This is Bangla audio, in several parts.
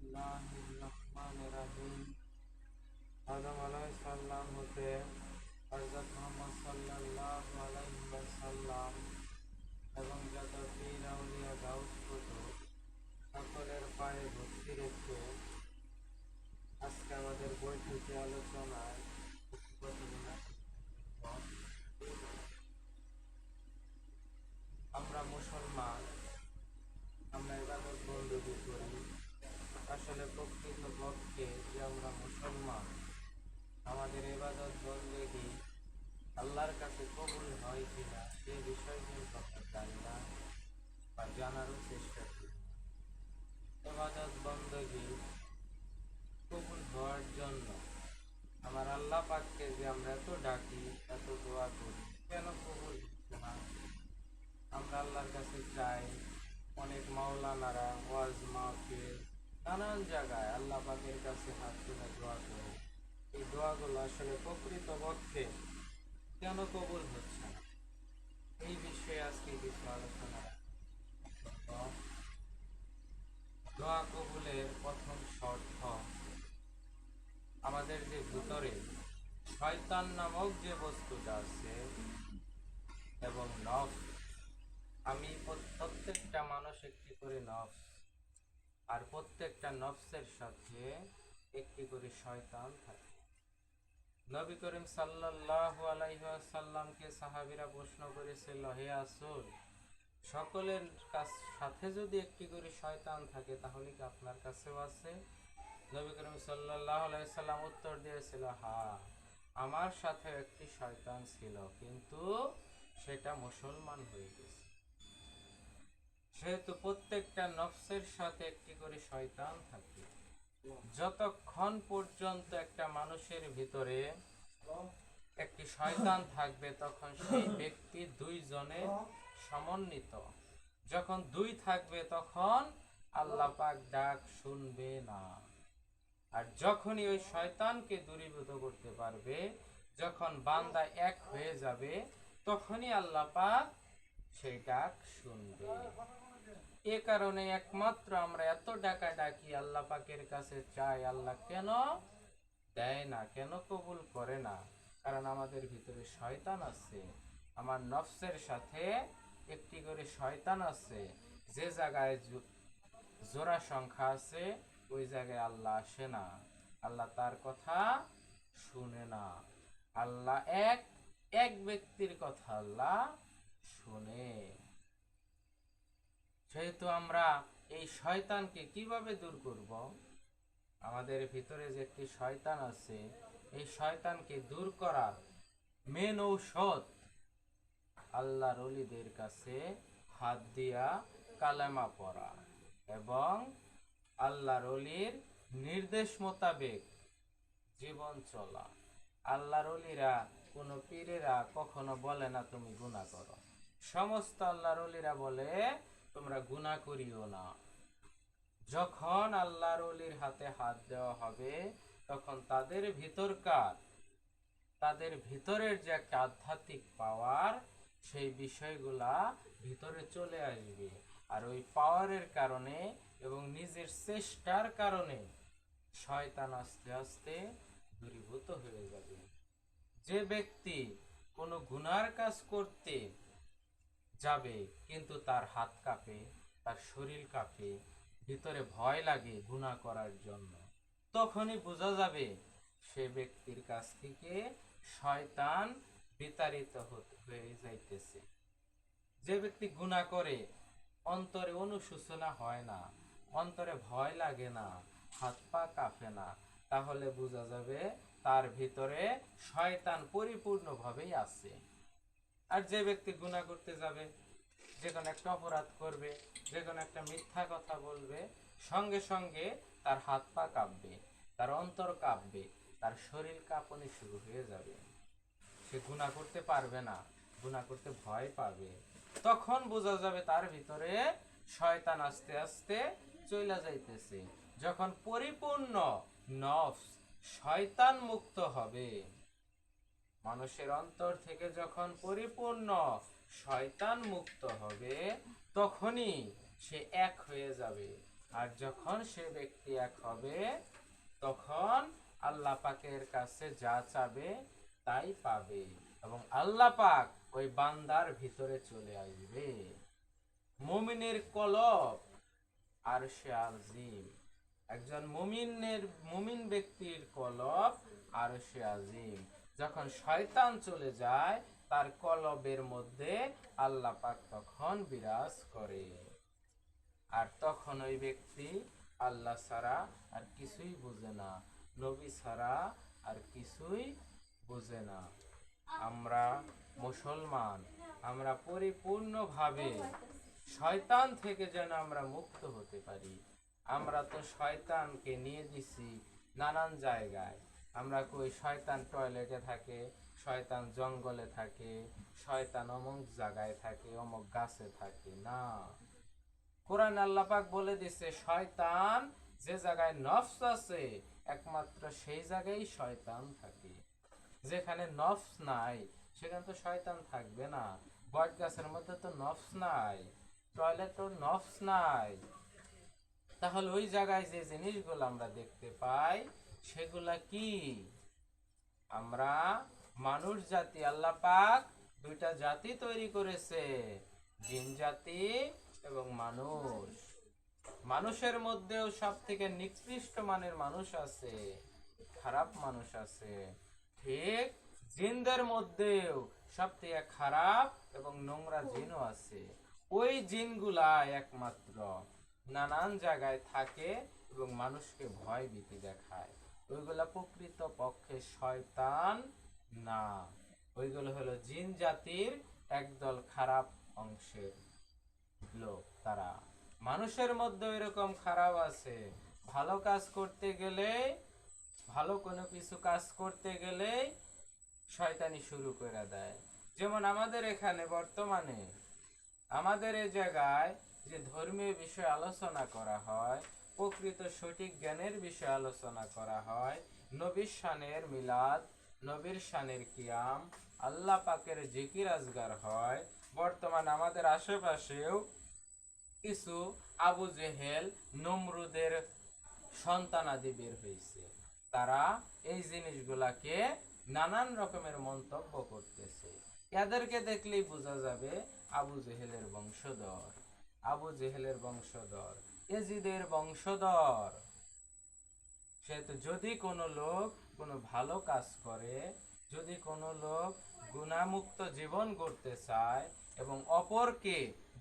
বিসমিল্লাহির রহমানির রহিম। আদম আলাইহিস সালাম হতে হযরত মুহাম্মদ সাল্লাল্লাহু আলাইহি ওয়াসাল্লাম এবং যত পীর আউলিয়া গাউস কুতুব সকলের পায়ে ভক্তি রেখে আজকে আমাদের বৈঠকে আলোচনায় আমরা মুসলমান, আমরা ইবাদত বন্দেগী করি। আসলে প্রকৃত পক্ষে যে আমরা মুসলমান, আমাদের ইবাদত বন্দেগী আল্লাহর কাছে কবুল হয় কিনা সে বিষয় কিন্তু আমরা জানি না বা জানারও চেষ্টা করি। ইবাদত বন্দেগী কবুল হওয়ার জন্য আমার আল্লাহ পাককে যে আমরা এত ডাকি, এত দোয়া করি, কেন কবুল হচ্ছে না? আমরা আল্লাহর কাছে চাই। অনেক মাওলানারা ওয়াজ মাহফিল নানান জায়গায় আল্লাহ পাকের কাছে হাত তুলে দোয়া করে। এই দোয়াগুলো আসলে প্রকৃত পক্ষে কেন কবুল হচ্ছে না, এই বিষয়ে আজকে কিছু আলোচনা। দোয়া কবুলের প্রথম শর্ত, আমাদের যে ভিতরে শয়তান নামক যে বস্তুটা আছে এবং নফস, আমি প্রত্যেকটা মানুষ একটি করে নফস, আর প্রত্যেকটা নফসের সাথে একটি করে শয়তান থাকে। নবী করিম সাল্লাল্লাহু আলাইহি ওয়াসাল্লামকে সাহাবীরা প্রশ্ন করেছিল, হে রাসূল, সকলের সাথে যদি একটি করে শয়তান থাকে তাহলে কি আপনার কাছেও আছে? নবী করিম সাল্লাল্লাহু আলাইহি ওয়াসাল্লাম উত্তর দিয়েছিল, হ্যাঁ, আমার সাথে একটি শয়তান ছিল, কিন্তু সেটা মুসলমান হয়ে গেছে। সেহেতু প্রত্যেকটা নফসের সাথে একটি করে শয়তান থাকে। যতক্ষণ পর্যন্ত একটা মানুষের ভিতরে একটি শয়তান থাকবে তখন সেই ব্যক্তি দুইজনে সমন্বিত। যখন দুই থাকবে তখন আল্লাহ পাক ডাক শুনবে না। আর যখনই ওই শয়তানকে দূরীভূত করতে পারবে, যখন বান্দা এক হয়ে যাবে, তখনই আল্লাহ পাক সেই ডাক শুনবে। এ কারণে একমাত্র আমরা এত ডাকা ডাকি, আল্লাহ পাকের কাছে চাই, আল্লাহ কেন দেয় না, কেন কবুল করে না? কারণ আমাদের ভিতরে শয়তান আছে, আমার নফসের সাথে একটি করে শয়তান আছে। যে জায়গায় জোড়া সংখ্যা আছে ওই জায়গায় আল্লাহ আসে না, আল্লাহ তার কথা শুনে না। আল্লাহ এক, এক ব্যক্তির কথা আল্লাহ শুনে। সেহেতু আমরা এই শয়তানকে কিভাবে দূর করব? আমাদের ভিতরে যে একটি শয়তান আছে, এই শয়তানকে দূর করার মেন ঔষধ আল্লাহর ওলিদের কাছে হাত দিয়া কালেমা পড়া এবং আল্লাহর ওলির নির্দেশ মোতাবেক জীবন চলা। আল্লাহর ওলিরা, কোন পীরেরা কখনো বলে না তুমি গুনাহ করো। সমস্ত আল্লাহর ওলিরা বলে তোমরা গুনাহ করিও না। যখন আল্লাহর ওলির হাতে হাত দেওয়া হবে তখন তাদের ভিতরের যে একটা আধ্যাত্মিক পাওয়ার, সেই বিষয়গুলা ভিতরে চলে আসবে। আর ওই পাওয়ারের কারণে এবং নিজের চেষ্টার কারণে শয়তান আস্তে আস্তে দূরীভূত হয়ে যাবে। যে ব্যক্তি কোনো গুনার কাজ করতে যাবে কিন্তু তার হাত কাঁপে, তার শরীর কাঁপে, ভিতরে ভয় লাগে গুনাহ করার জন্য, তখনই বোঝা যাবে সে ব্যক্তির কাছ থেকে শয়তান বিতাড়িত হয়ে যাইতেছে। যে ব্যক্তি গুনাহ করে অন্তরে অনুশোচনা হয় না, অন্তরে ভয় লাগে না, হাত পা কাঁপে না, তাহলে বোঝা যাবে তার ভিতরে শয়তান পরিপূর্ণভাবেই আছে। আর যে ব্যক্তি গুনাহ করতে যাবে, যে কোনো একটা অপরাধ করবে, যে কোনো একটা মিথ্যা কথা বলবে, সঙ্গে সঙ্গে তার হাত পা কাঁপবে, তার অন্তর কাঁপবে, তার শরীর কাঁপনি শুরু হয়ে যাবে। সে গুনাহ করতে পারবে না, গুনাহ করতে ভয় পাবে। তখন বোঝা যাবে তার ভিতরে শয়তান আস্তে আস্তে চলে যাইতেছে। যখন পরিপূর্ণ নফস শয়তান মুক্ত হবে, মানুষের অন্তর থেকে যখন পরিপূর্ণ শয়তান মুক্ত হবে, তখনই সে এক হয়ে যাবে। আর যখন সে ব্যক্তি এক হবে তখন আল্লাহ পাকের কাছে যা চাবে তাই পাবে এবং আল্লাহ পাক ওই বান্দার ভিতরে চলে আসবে। মুমিনের কলব আরশে আজিম, একজন মুমিন ব্যক্তির কলব আরশে আজিম। যখন শয়তান চলে যায় তার কলবের মধ্যে আল্লাহ পাক তখন বিরাজ করে, আর তখন ওই ব্যক্তি আল্লাহ ছাড়া আর কিছুই বুঝে না, নবী ছাড়া আর কিছুই বুঝে না। আমরা মুসলমান, আমরা পরিপূর্ণভাবে শয়তান থেকে যেন আমরা মুক্ত হতে পারি। আমরা তো শয়তানকে নিয়ে দিছি নানান জায়গায়। আমরা কই শয়তান টয়লেটে থাকে, শয়তান জঙ্গলে থাকে, শয়তান অমুক জায়গায় থাকে, অমুক গাছে থাকে। না, কোরআন আল্লাহ পাক বলে দিছে শয়তান যে জায়গায় নফস আছে একমাত্র সেই জায়গায় শয়তান থাকে। যেখানে নফস নাই সেখানে তো শয়তান থাকবে না। বট গাছের মধ্যে তো নফস নাই, টয়লেট নফস নাই। তাহলে ওই জায়গায় যে জিনিসগুলো আমরা দেখতে পাই সেগুলা কি? আমরা মানুষ জাতি, আল্লাহ পাক দুইটা জাতি তৈরি করেছে, জিন জাতি এবং মানুষ। মানুষের মধ্যেও সব থেকে নিকৃষ্ট মানের মানুষ আছে, খারাপ মানুষ আছে। ঠিক জিনদের মধ্যেও সব থেকে খারাপ এবং নোংরা জিনও আছে। ওই জিনগুলা একমাত্র নানান জায়গায় থাকে এবং মানুষকে ভয় ভীতি দেখায়। ওইগুলা প্রকৃত পক্ষে শয়তান না, ওইগুলো হলো জিন জাতির একদল খারাপ অংশের লোক। তারা মানুষের মধ্যে এরকম খারাপ আছে, ভালো কাজ করতে গেলে, ভালো কোনো কিছু কাজ করতে গেলে শয়তানি শুরু করে দেয়। যেমন আমাদের এখানে বর্তমানে আমাদের এই জায়গায় যে ধর্মীয় বিষয় আলোচনা করা হয়, প্রকৃত সঠিক জ্ঞানের বিষয় আলোচনা করা হয়, নবীর শানের মিলাদ, নবীর শানের কিয়াম, আল্লাহ পাকের জিকির আজগার হয়। বর্তমান আমাদের আশেপাশেও কিছু আবু জেহেল নমরুদের সন্তানাদি বের হয়েছে। তারা এই জিনিসগুলাকে নানান রকমের মন্তব্য করতেছে। এদেরকে দেখলেই বোঝা যাবে আবু জেহেলের বংশধর, আবু জেহেলের বংশধর, এজিদের বংশধর। সেহেতু যদি কোনো লোক কোনো ভালো কাজ করে, যদি কোনো লোক গুণামুক্ত জীবন গড়তে চায় এবং অপরকে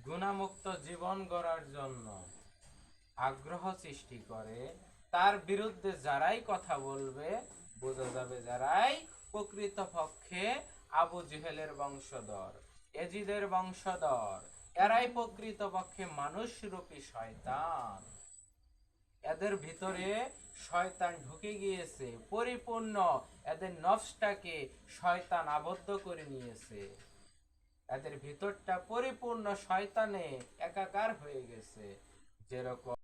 গুণামুক্ত জীবন গড়ার জন্য আগ্রহ সৃষ্টি করে, তার বিরুদ্ধে যারাই কথা বলবে বোঝা যাবে যারাই প্রকৃত পক্ষে আবু জেহেলের বংশধর, এজিদের বংশধর, এরাই প্রকৃত পক্ষে মানুষরূপী শয়তান। এদের ভিতরে শয়তান ঢুকে গিয়েছে পরিপূর্ণ, এদের নফসটাকে শয়তান আবদ্ধ করে নিয়েছে। এদের ভিতরটা পরিপূর্ণ শয়তানে একাকার হয়ে গেছে। যেরকম